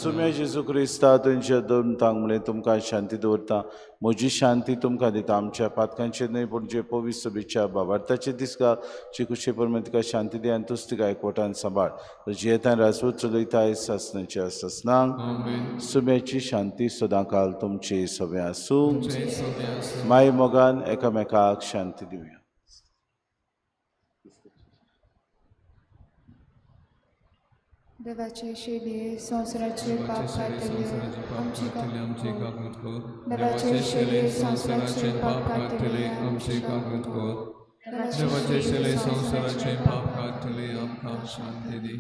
[SPEAKER 7] सुम्या जेजू क्रिस्ता तुमच्या दोन तांग म्हळें तुमकां शांती दवरता. म्हजी शांती तुमकां दिता. आमच्या पातकांचेर न्हय पूण जे पवित्र सभेच्या बाबार्थाचे दिसका जे खुशे परमेन तिका शांती दी आनी तुज तिका एकवटान सांबाळ. तुजी येतान राजवट चलयताय सासणाच्या सासणांक सुम्याची शांती सदांकाल तुमचे सगळे आसूं. माय मोगान एकामेकाक शांती दिवया.
[SPEAKER 9] देवाचे शेले संवसाराचे पाप कातले आमची काकूत कर. देवाचे शेले संवसाराचे पाप कातले आमची काकूत कर. देवाचे शेले संवसाराचे पाप कातले आमकां शांती दी.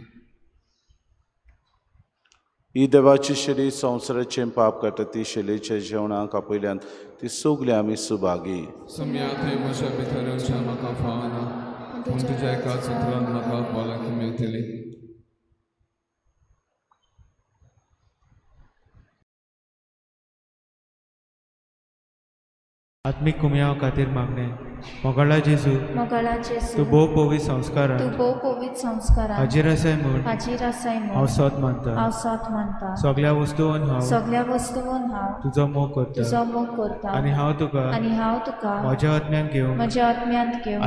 [SPEAKER 7] ही देवाची शेली संवसाराचे पाप काटती शेलेच्या जेवणाक आपयल्यान ती सगळी आमी सुभागी.
[SPEAKER 1] सम्या थंय म्हज्या भितर म्हाका फावना पूण तुज्या एका सुत्रान म्हाका भलायकी मेळटली.
[SPEAKER 10] आत्मीक कुमयाव खातीर मागणें
[SPEAKER 8] मोगळा जेजू
[SPEAKER 9] मोगळा जेजू
[SPEAKER 8] तूं भोव पवित्र संस्कारान
[SPEAKER 9] तूं भोव पवित्र संस्कारान
[SPEAKER 8] हाजीर आसाय म्हूण
[SPEAKER 9] हाजीर आसाय
[SPEAKER 8] हांव
[SPEAKER 9] म्हूण
[SPEAKER 8] सोत मानता
[SPEAKER 9] हांव सोत मानता
[SPEAKER 8] सगळ्या वस्तूंन हांव
[SPEAKER 9] सगळ्या वस्तूंन हांव
[SPEAKER 8] तुजो मोग करता
[SPEAKER 9] तुजो मोग करता
[SPEAKER 8] आनी हांव तुका म्हज्या आत्म्यान घेवंक
[SPEAKER 9] म्हज्या आत्म्यांत घेवंक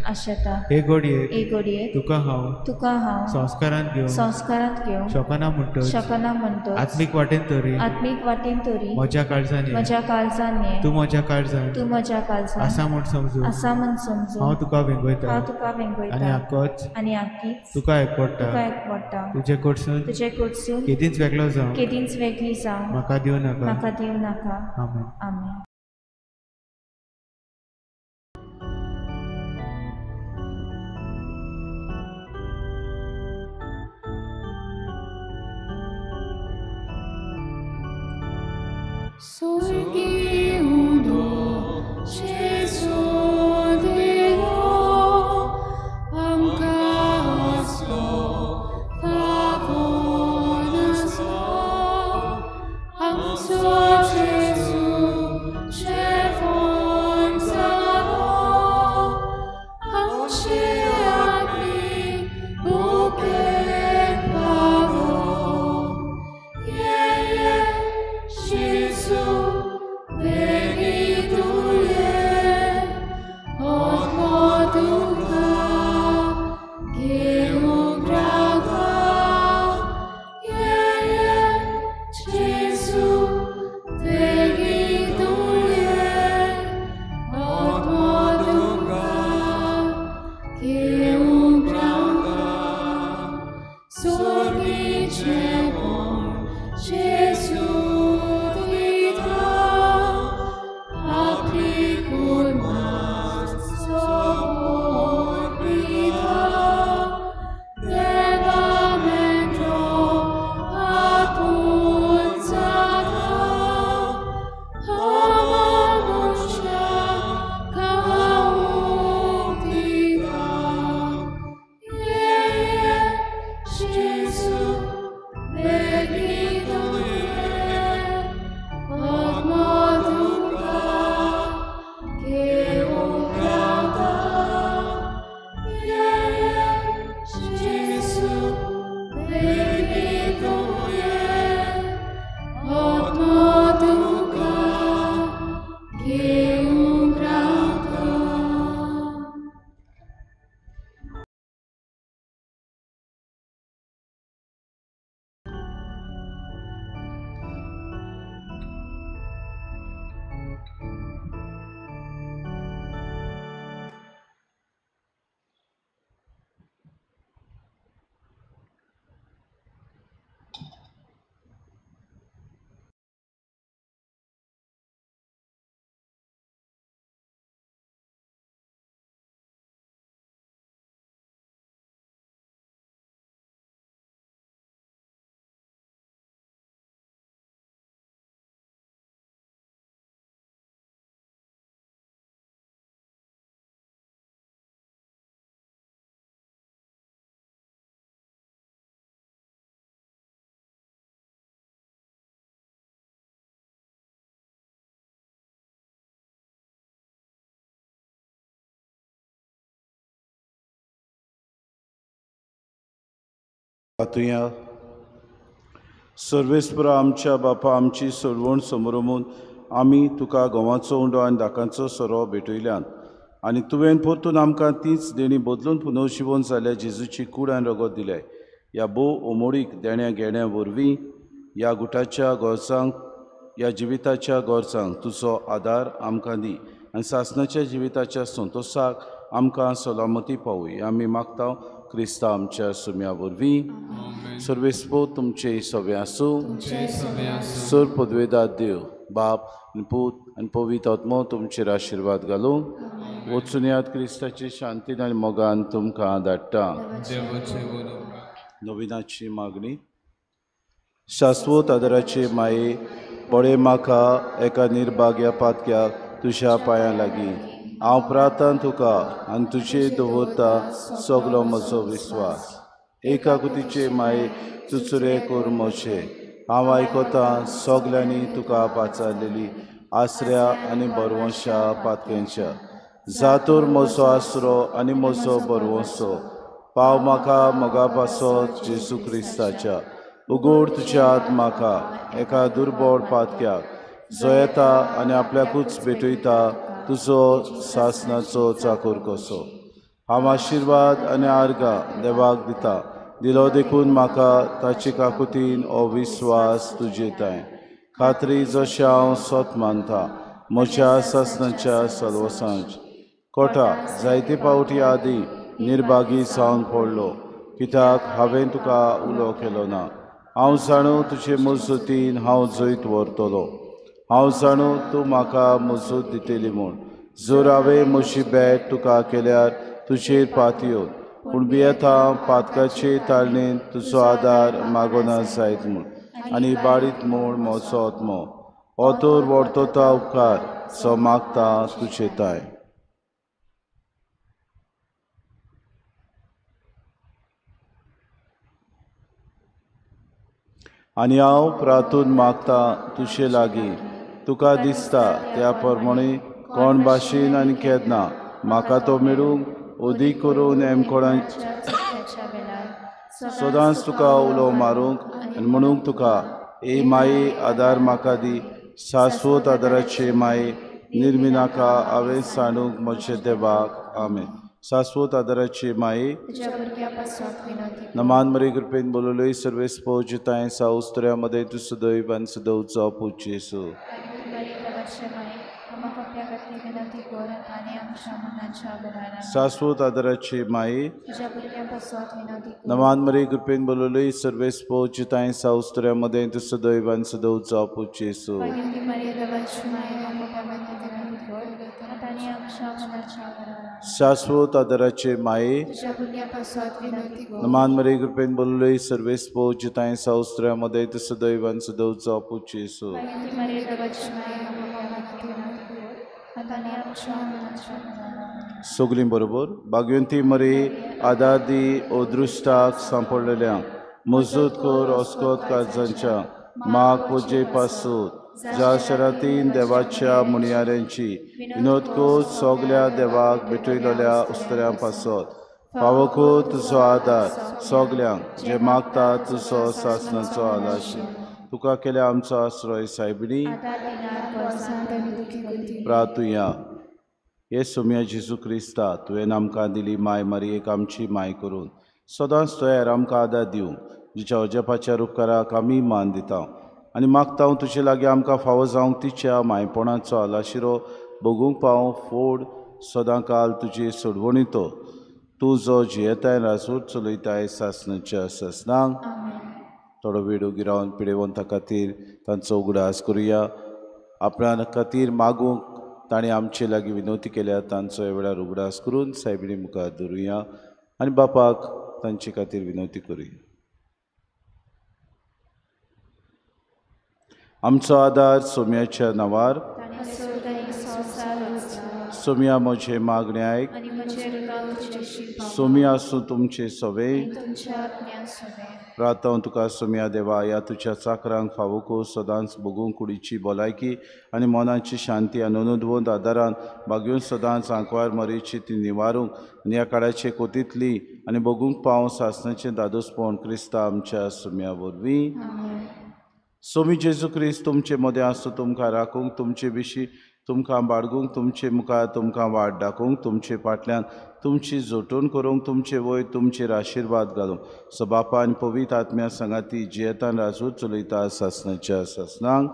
[SPEAKER 9] आशेता
[SPEAKER 8] हे घडये
[SPEAKER 9] एक घडये
[SPEAKER 8] तुका हांव
[SPEAKER 9] संस्कारांत घेवंक
[SPEAKER 8] शकना म्हणटच आत्मीक वाटेन तरी म्हज्या काळजांनी तूं म्हज्या काळजांत आसा म्हूण समजून हांव तुका वेंगयता आनी आख्खीच तुका एकवडटा तुजे कडसून केदींच वेगळी जावं म्हाका दिवं नाका आमेन.
[SPEAKER 7] तुया सर्वेस्परा आमच्या बापा आमची सोडवण समोरमून आमी तुका गंवाचो उंडो आनी दाकांचो सोरो भेटयल्यान आनी तुवें परतून आमकां तीच देणी बदलून पुनर्जिवन जाल्या जेजूची कूड आनी रगत दिल्या ह्या भोव ओमोडीक देण्या घेण्या वरवीं ह्या गुटाच्या गोरजांक ह्या जिविताच्या गोरजांक तुजो आदार आमकां दी आनी सासणाच्या जिविताच्या संतोशाक आमकां सलामती पावय आमी मागता क्रिस्ता आमच्या सुम्या वरवीं सर्वेस्पो तुमचे सवे आसूं सर पदवेदार देव बाप आनी पूत आनी पवित्र आत्मो तुमचेर आशिर्वाद घालूं वचून याद क्रिस्ताचे शांतीन आनी मोगान तुमकां धाडटा नविनाची मागणी शाश्वत आदाराचे माये बळे म्हाका एका निर्भाग्या पातक्याक तुज्या पांयां लागीं हांव प्रार्थना तुका आनी तुजेर दवरता सगलो म्हजो विस्वास एकाकुतीचे माये चुचुरे कोर मोचे हांव आयकता सगल्यांनी तुका पाचारलेली आसऱ्या आनी बरवंशा पातक्यांच्या जातूर मोसो आसरो आनी मोसो बरवोसो पाव म्हाका मोगा पासत जेजू क्रिस्ताच्या उगोड तुज्या आत्माका एका दुर्बळ पातक्याक जो येता आनी आपल्याकूच भेटयता तुजो सासनाचो चाकर कसो हांव आशिर्वाद आनी आर्गां देवाक दिता दिलो देखून म्हाका ताची काकुतीन हो विस्वास तुजेताय खात्री जशें हांव स्वत मानता म्हज्या सासनाच्या सलवसांच कोटा जायते पावटी आदीं निर्भागी जावन पडलो कित्याक हांवें तुका उलो केलो ना हांव जाणू तुजे मजतीन हांव जैत व्हरतलो हांव जाणू तूं म्हाका मजत दितली म्हूण जर हांवें म्हजी भेट तुका केल्यार तुजेर पातयो पूण भियेता पातकाचे ताळणेन तुजो आदार मागोना जायत म्हूण आनी बारीत म्हूण म्हजो आत्मो हो तर वर्तता उपकार जो मागता तुजे ताय आनी हांव प्रार्थून मागता तुजे लागीं तुका दिसता त्या प्रमाणे कोण भाशेन आनी केदना म्हाका तो मेळूंक ओदीक करून सदांच तुका उलो मारूंक आनी म्हणूंक तुका ए माये आदार म्हाका दी शाश्वत आदाराचे माये निर्मिनाका हांवें सांडूंक म्हजे देवाक आमेन शाश्वत आदाराचे माये नमान मरी कृपेन बोललोय सर्वेस पोजिताय साउस्त्र्यामध्ये तू सदैव आणि सदैवचा पूजेसो शाश्वत आदराचे माये नमान मरी कृपेन बोललोय सर्वेस पोजिताय साउस्त्र्यामध्ये तू सदैव आणि सदैवचा पूजेसो शाश्वत आदराचे माये नमान मरी कृपेन बोललोय सर्वेस पोजिताय साउस्त्र्यामध्ये तू सदैव आणि सदैवचा पूजेसो सगलीं बरोबर भाग्यवंती मरी आदार दी ओदृश्टाक सांपडलेल्या मजूत कोर ओस्कोत काळजांच्या माग पुजे पासून ज्या शरातीन देवाच्या मुणयाऱ्यांची विनोदकोत सोगल्या देवाक भेटयलेल्या उस्तऱ्यां पासत फावोको तुजो आदार सोगल्यांक जे मागता तुजो सासनाचो आलाशी तुका केल्या आमचो आश्रय सायबिणी प्रार्थुया हे सोम्या जेजू क्रिस्ता तुवें आमकां दिली माय मारयेक आमची माय करून सदांच तुवें आमकां आदार दिवंक जिच्या अजपाच्या उपकाराक आमी मान दिता आनी मागता तुजे लागीं आमकां फावो जावंक तिच्या मायपणाचो आलाशिरो बगूंक पावंक फोड सदां काल तुजी सोडवणीतो तूं जो जियेताय राजूर चलयताय सासनाच्या सासनांक थोडो वेळ उगी रावन पिडेवंता खातीर तांचो उगडास करुया आपणा खातीर मागूंक ताणें आमचे लागीं विनवती केल्या तांचो ह्या वेळार उगडास करून सायबिणी मुखार दवरुया आनी बापाक तांचे खातीर विनवती करुया आमचो आदार सोम्याच्या नांवार सोम्या म्हजे मागणे आयक सोम्या आसूं तुमचे सवे प्रार्थना तुका सोम्या देवा ह्या तुज्या चाकरांक फावोको सदांच बगूंक कुडीची भलायकी आनी मनाची शांती अनोदवंत आदारान भाग्यून सदांच आंकवार मरीची ती निवारूंक आनी ह्या काळाचे कोतींतली आनी बगूंक पावों सासनाचें दादोसपण क्रिस्ता आमच्या सोम्या वरवीं सोमी जेजू क्रिस्त तुमचे मदें आसूं तुमकां राखूंक तुमचे विशीं तुमकां बाळगूंक तुमचे मुखार तुमकां वाट दाखोवंक तुमचे फाटल्यान तुमची जोटून करूंक तुमचे वयर तुमचेर आशिर्वाद घालूंक सो बापा आनी पवित्र आत्म्या संगाती जियेतान राजूर चलयता सासनाच्या सासनांक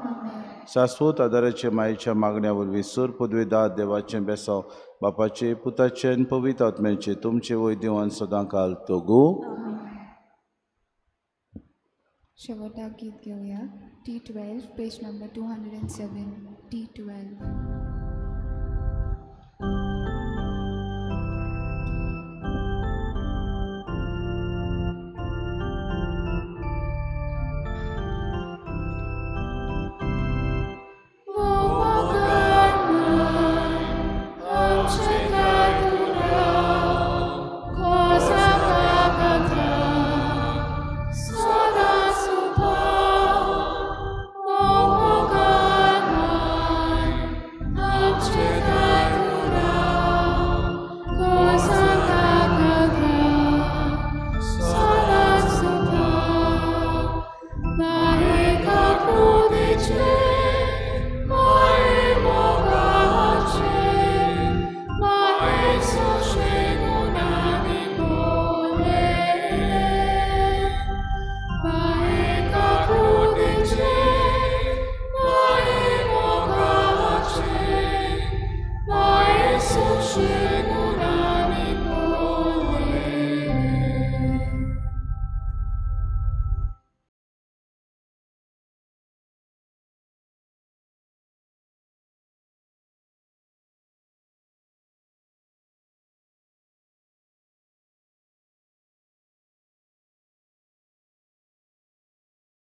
[SPEAKER 7] शाश्वत आदाराचे मायेच्या मागण्या वरवीं सूर पदवेदार देवाचें बेसांव बापाचे पुताचे आनी पवित्र आत्म्याचे तुमचे वयर देवान सदां काल तोगू
[SPEAKER 9] शेवटा गीत घेऊया T12 page number 207 T12
[SPEAKER 10] Oh
[SPEAKER 9] आशिल्ले